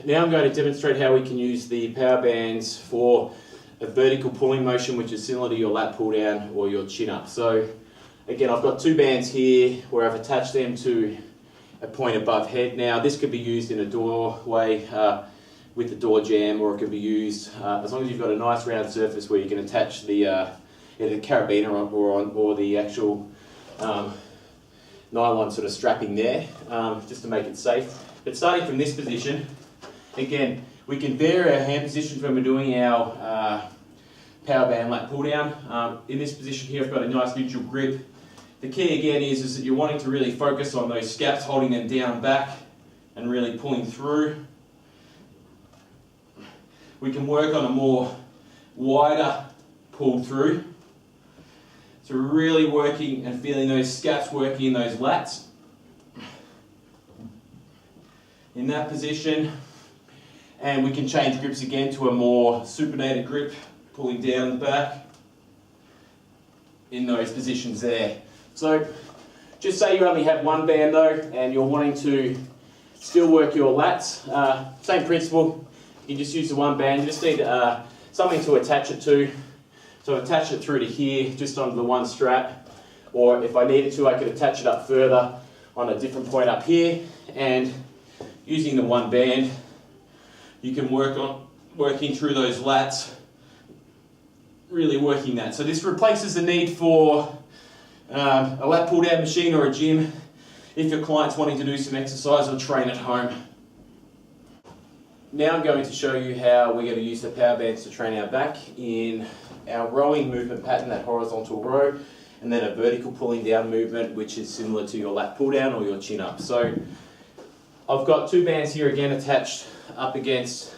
now I'm going to demonstrate how we can use the power bands for a vertical pulling motion, which is similar to your lat pull down or your chin up. So again, I've got two bands here where I've attached them to a point above head. Now this could be used in a doorway with the door jamb, or it could be used as long as you've got a nice round surface where you can attach the either the carabiner or the actual nylon sort of strapping there, just to make it safe. But starting from this position, again, we can vary our hand positions when we're doing our power band lat pull down. In this position here, I've got a nice neutral grip. The key again is that you're wanting to really focus on those scaps, holding them down back and really pulling through. We can work on a more wider pull through. So really working and feeling those scaps working in those lats. In that position. And we can change grips again to a more supinated grip, pulling down the back in those positions there. So just say you only have one band though, and you're wanting to still work your lats. Same principle, you just use the one band. You just need something to attach it to. So attach it through to here, just onto the one strap. Or if I needed to, I could attach it up further on a different point up here. And using the one band, you can working through those lats, really working that. So this replaces the need for a lat pull down machine or a gym if your client's wanting to do some exercise or train at home. Now I'm going to show you how we're going to use the power bands to train our back in our rowing movement pattern, that horizontal row, and then a vertical pulling down movement, which is similar to your lat pull down or your chin up. So I've got two bands here again attached up against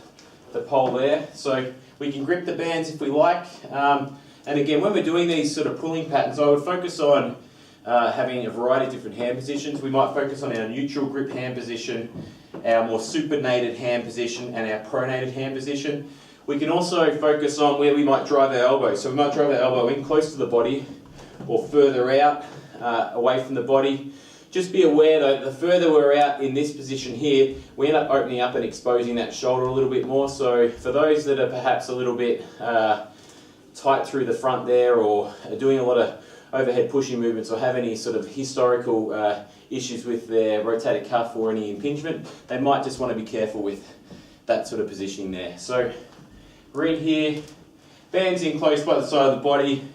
the pole there. So we can grip the bands if we like. And again, when we're doing these sort of pulling patterns, I would focus on having a variety of different hand positions. We might focus on our neutral grip hand position, our more supinated hand position, and our pronated hand position. We can also focus on where we might drive our elbow. So we might drive our elbow in close to the body or further out, away from the body. Just be aware though, the further we're out in this position here, we end up opening up and exposing that shoulder a little bit more. So for those that are perhaps a little bit tight through the front there, or are doing a lot of overhead pushing movements, or have any sort of historical issues with their rotator cuff or any impingement, they might just want to be careful with that sort of positioning there. So we're in here, bands in close by the side of the body.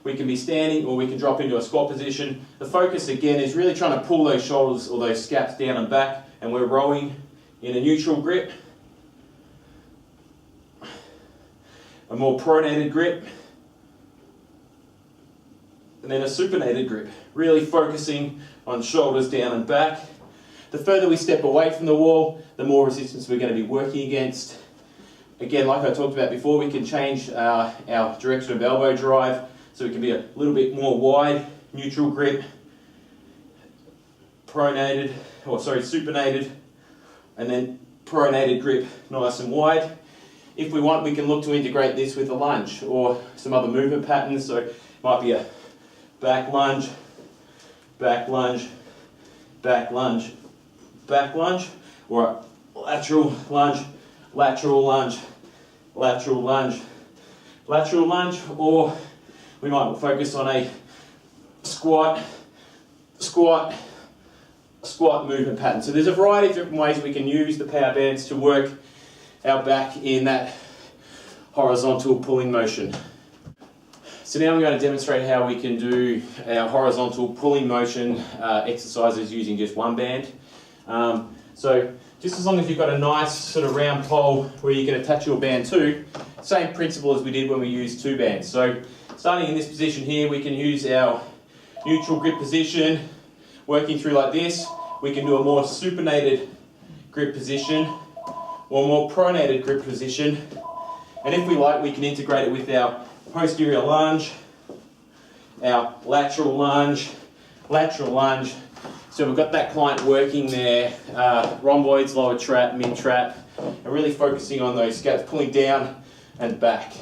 We can be standing or we can drop into a squat position. The focus again is really trying to pull those shoulders or those scaps down and back, and we're rowing in a neutral grip, a more pronated grip, and then a supinated grip, really focusing on shoulders down and back. The further we step away from the wall, the more resistance we're going to be working against. Again, like I talked about before, we can change our direction of elbow drive, so it can be a little bit more wide, neutral grip, supinated, and then pronated grip, nice and wide. If we want, we can look to integrate this with a lunge or some other movement patterns. So it might be a back lunge, back lunge, back lunge, back lunge, or a lateral lunge, lateral lunge, lateral lunge, lateral lunge, or we might focus on a squat, squat, squat movement pattern. So there's a variety of different ways we can use the power bands to work our back in that horizontal pulling motion. So now I'm going to demonstrate how we can do our horizontal pulling motion exercises using just one band. So just as long as you've got a nice sort of round pole where you can attach your band to, same principle as we did when we used two bands. So starting in this position here, we can use our neutral grip position, working through like this. We can do a more supinated grip position or more pronated grip position. And if we like, we can integrate it with our posterior lunge, our lateral lunge, lateral lunge. So we've got that client working their rhomboids, lower trap, mid trap, and really focusing on those scaps, pulling down and back.